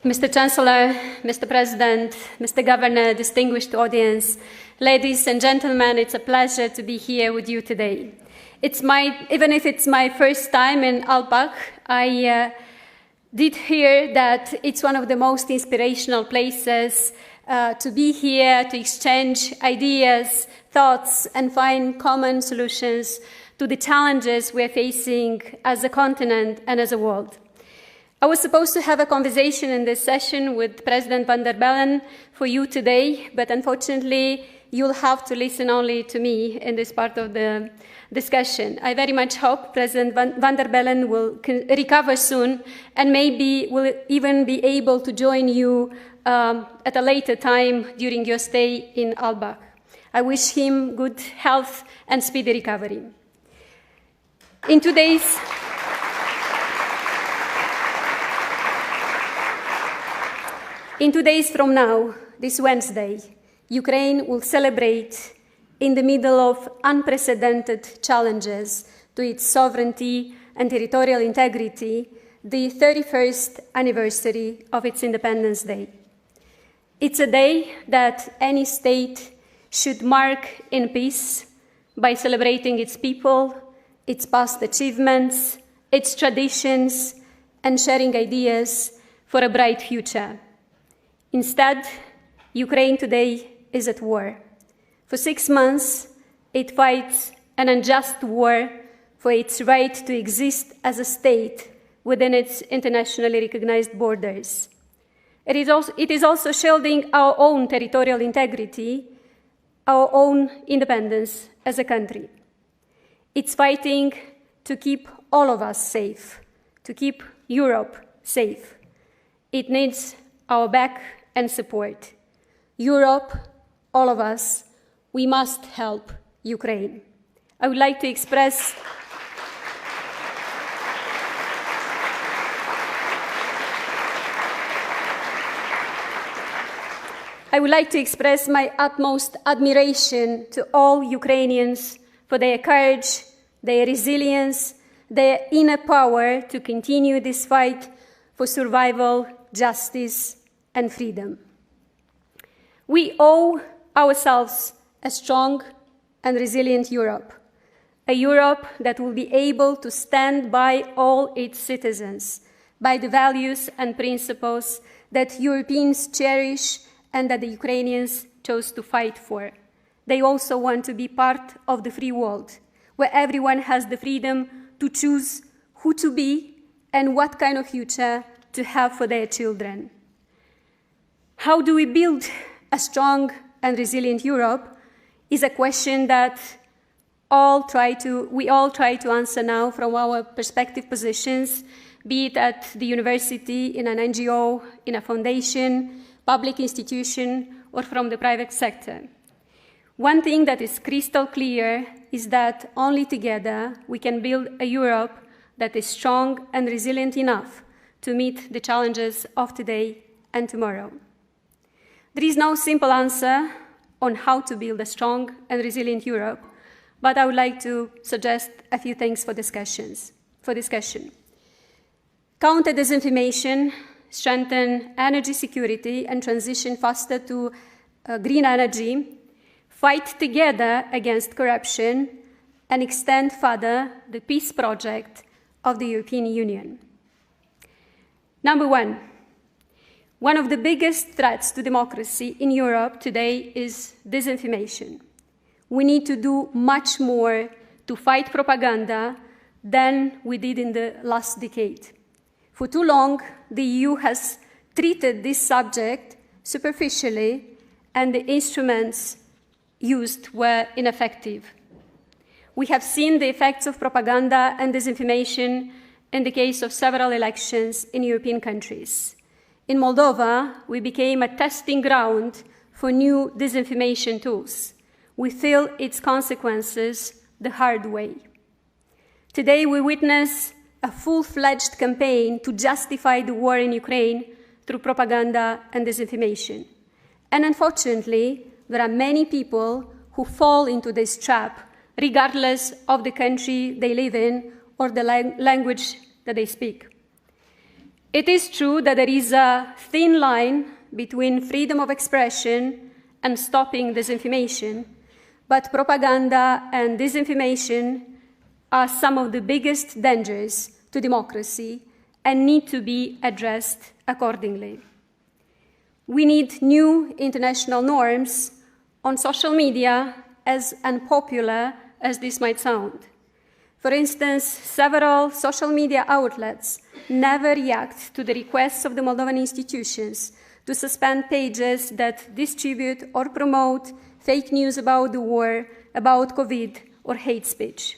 Mr. Chancellor, Mr. President, Mr. Governor, distinguished audience, ladies and gentlemen, it's a pleasure to be here with you today. Even if it's my first time in Alpbach, I did hear that it's one of the most inspirational places to be here, to exchange ideas, thoughts, and find common solutions to the challenges we're facing as a continent and as a world. I was supposed to have a conversation in this session with President van der Bellen for you today, but unfortunately, you'll have to listen only to me in this part of the discussion. I very much hope President van der Bellen will recover soon and maybe will even be able to join you at a later time during your stay in Alpbach. I wish him good health and speedy recovery. In 2 days, from now, this Wednesday, Ukraine will celebrate, in the middle of unprecedented challenges to its sovereignty and territorial integrity, the 31st anniversary of its Independence Day. It's a day that any state should mark in peace by celebrating its people, its past achievements, its traditions, and sharing ideas for a bright future. Instead, Ukraine today is at war. For 6 months, it fights an unjust war for its right to exist as a state within its internationally recognized borders. It is also shielding our own territorial integrity, our own independence as a country. It's fighting to keep all of us safe, to keep Europe safe. It needs our back and support. Europe, all of us, we must help Ukraine. I would like to express my utmost admiration to all Ukrainians for their courage, their resilience, their inner power to continue this fight for survival, justice, and freedom. We owe ourselves a strong and resilient Europe, a Europe that will be able to stand by all its citizens, by the values and principles that Europeans cherish and that the Ukrainians chose to fight for. They also want to be part of the free world, where everyone has the freedom to choose who to be and what kind of future to have for their children. How do we build a strong and resilient Europe is a question that we all try to answer now from our respective positions, be it at the university, in an NGO, in a foundation, public institution, or from the private sector. One thing that is crystal clear is that only together we can build a Europe that is strong and resilient enough to meet the challenges of today and tomorrow. There is no simple answer on how to build a strong and resilient Europe, but I would like to suggest a few things for discussion. Counter disinformation, strengthen energy security and transition faster to green energy, fight together against corruption, and extend further the peace project of the European Union. Number one of the biggest threats to democracy in Europe today is disinformation. We need to do much more to fight propaganda than we did in the last decade. For too long, the EU has treated this subject superficially, and the instruments used were ineffective. We have seen the effects of propaganda and disinformation in the case of several elections in European countries. In Moldova, we became a testing ground for new disinformation tools. We feel its consequences the hard way. Today, we witness a full-fledged campaign to justify the war in Ukraine through propaganda and disinformation. And unfortunately, there are many people who fall into this trap, regardless of the country they live in or the language that they speak. It is true that there is a thin line between freedom of expression and stopping disinformation, but propaganda and disinformation are some of the biggest dangers to democracy and need to be addressed accordingly. We need new international norms on social media, as unpopular as this might sound. For instance, several social media outlets never react to the requests of the Moldovan institutions to suspend pages that distribute or promote fake news about the war, about COVID, or hate speech.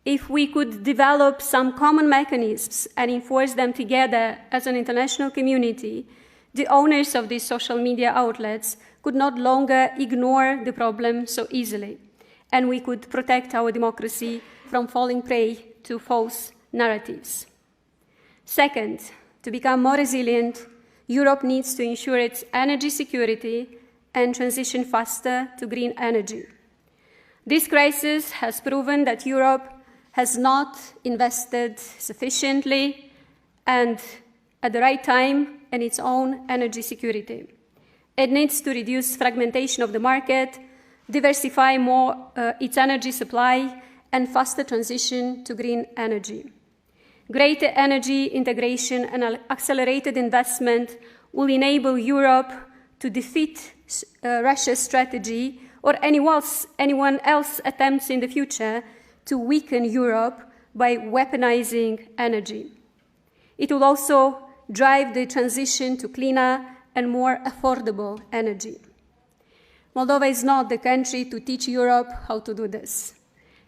If we could develop some common mechanisms and enforce them together as an international community, the owners of these social media outlets could not longer ignore the problem so easily, and we could protect our democracy from falling prey to false narratives. Second, to become more resilient, Europe needs to ensure its energy security and transition faster to green energy. This crisis has proven that Europe has not invested sufficiently and at the right time in its own energy security. It needs to reduce fragmentation of the market, diversify more its energy supply, and faster transition to green energy. Greater energy integration and accelerated investment will enable Europe to defeat Russia's strategy or anyone else attempts in the future to weaken Europe by weaponizing energy. It will also drive the transition to cleaner and more affordable energy. Moldova is not the country to teach Europe how to do this.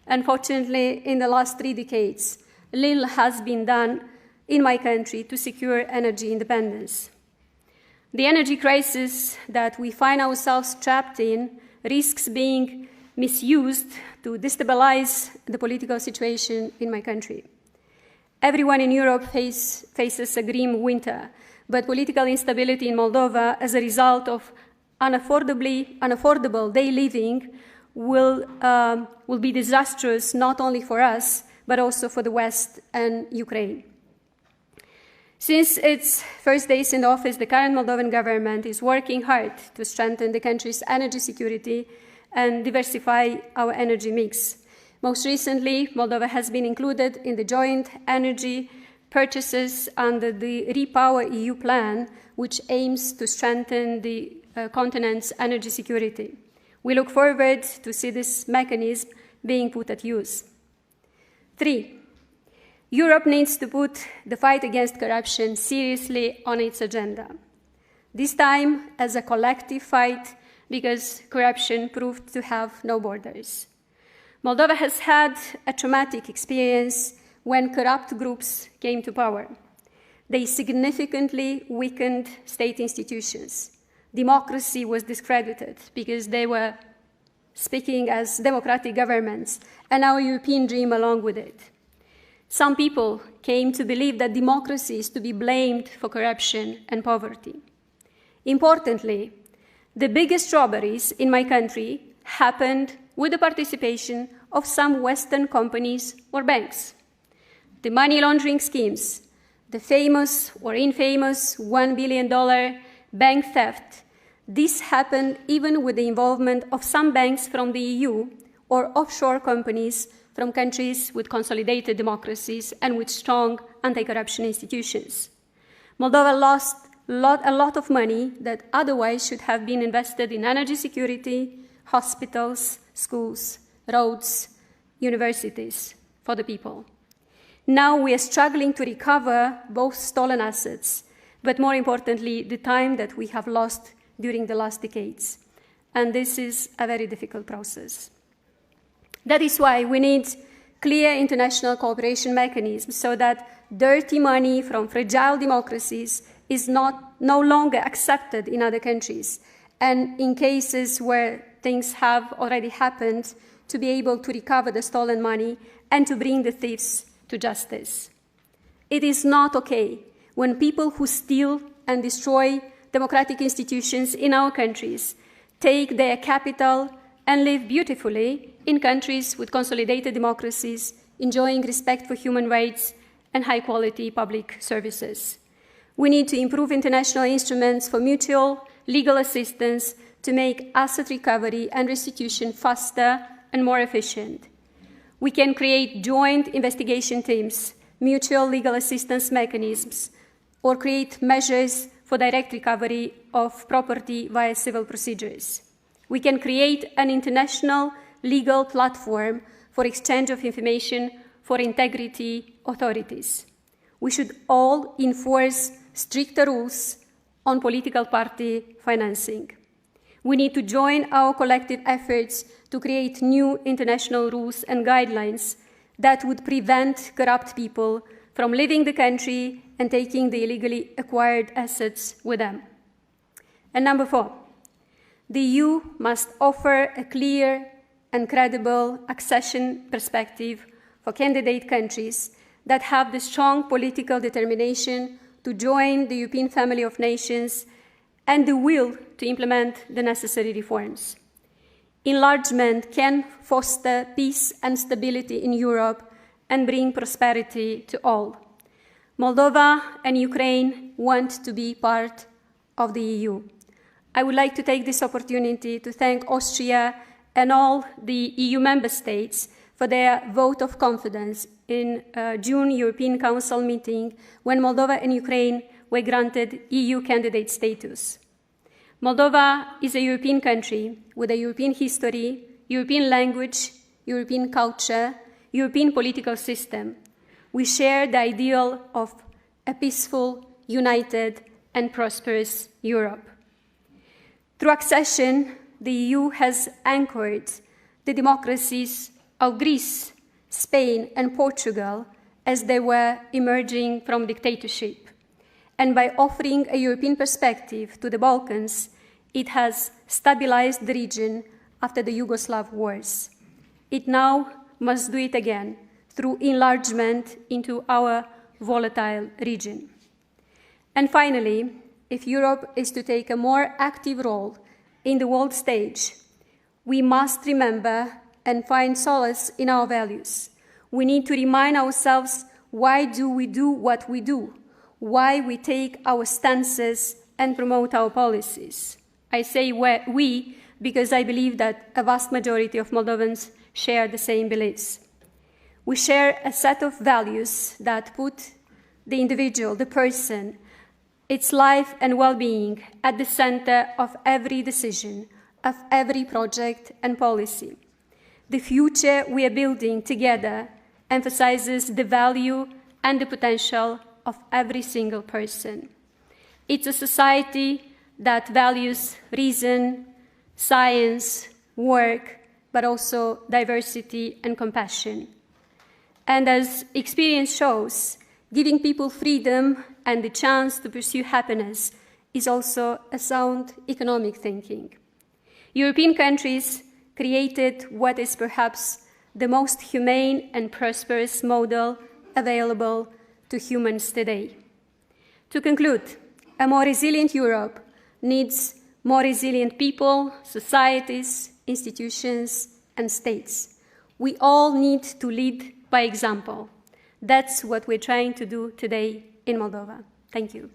Unfortunately, in the last 3 decades, little has been done in my country to secure energy independence. The energy crisis that we find ourselves trapped in risks being misused to destabilize the political situation in my country. Everyone in Europe faces a grim winter, but political instability in Moldova as a result of unaffordable day living will be disastrous not only for us, but also for the West and Ukraine. Since its first days in office, the current Moldovan government is working hard to strengthen the country's energy security and diversify our energy mix. Most recently, Moldova has been included in the joint energy purchases under the Repower EU plan, which aims to strengthen the continent's energy security. We look forward to see this mechanism being put at use. 3. Europe needs to put the fight against corruption seriously on its agenda. This time as a collective fight, because corruption proved to have no borders. Moldova has had a traumatic experience when corrupt groups came to power. They significantly weakened state institutions. Democracy was discredited because they were speaking as democratic governments, and our European dream along with it. Some people came to believe that democracy is to be blamed for corruption and poverty. Importantly, the biggest robberies in my country happened with the participation of some Western companies or banks. The money laundering schemes, the famous or infamous $1 billion bank theft, this happened even with the involvement of some banks from the EU or offshore companies from countries with consolidated democracies and with strong anti-corruption institutions. Moldova lost a lot of money that otherwise should have been invested in energy security, hospitals, schools, roads, universities for the people. Now we are struggling to recover both stolen assets, but more importantly, the time that we have lost during the last decades. And this is a very difficult process. That is why we need clear international cooperation mechanisms so that dirty money from fragile democracies is no longer accepted in other countries, and in cases where things have already happened, to be able to recover the stolen money and to bring the thieves to justice. It is not okay when people who steal and destroy democratic institutions in our countries take their capital and live beautifully in countries with consolidated democracies, enjoying respect for human rights and high-quality public services. We need to improve international instruments for mutual legal assistance to make asset recovery and restitution faster and more efficient. We can create joint investigation teams, mutual legal assistance mechanisms, or create measures for direct recovery of property via civil procedures. We can create an international legal platform for exchange of information for integrity authorities. We should all enforce stricter rules on political party financing. We need to join our collective efforts to create new international rules and guidelines that would prevent corrupt people from leaving the country and taking the illegally acquired assets with them. And number 4, the EU must offer a clear and credible accession perspective for candidate countries that have the strong political determination to join the European family of nations and the will to implement the necessary reforms. Enlargement can foster peace and stability in Europe and bring prosperity to all. Moldova and Ukraine want to be part of the EU. I would like to take this opportunity to thank Austria and all the EU member states for their vote of confidence in June European Council meeting when Moldova and Ukraine were granted EU candidate status. Moldova is a European country with a European history, European language, European culture, European political system. We share the ideal of a peaceful, united, and prosperous Europe. Through accession, the EU has anchored the democracies of Greece, Spain, and Portugal as they were emerging from dictatorship. And by offering a European perspective to the Balkans, it has stabilized the region after the Yugoslav wars. It now must do it again through enlargement into our volatile region. And finally, if Europe is to take a more active role in the world stage, we must remember and find solace in our values. We need to remind ourselves why do we do what we do, why we take our stances and promote our policies. I say we because I believe that a vast majority of Moldovans share the same beliefs. We share a set of values that put the individual, the person, its life and well-being at the center of every decision, of every project and policy. The future we are building together emphasizes the value and the potential of every single person. It's a society that values reason, science, work, but also diversity and compassion. And as experience shows, giving people freedom and the chance to pursue happiness is also a sound economic thinking. European countries created what is perhaps the most humane and prosperous model available to humans today. To conclude, a more resilient Europe needs more resilient people, societies, institutions, and states. We all need to lead by example. That's what we're trying to do today in Moldova. Thank you.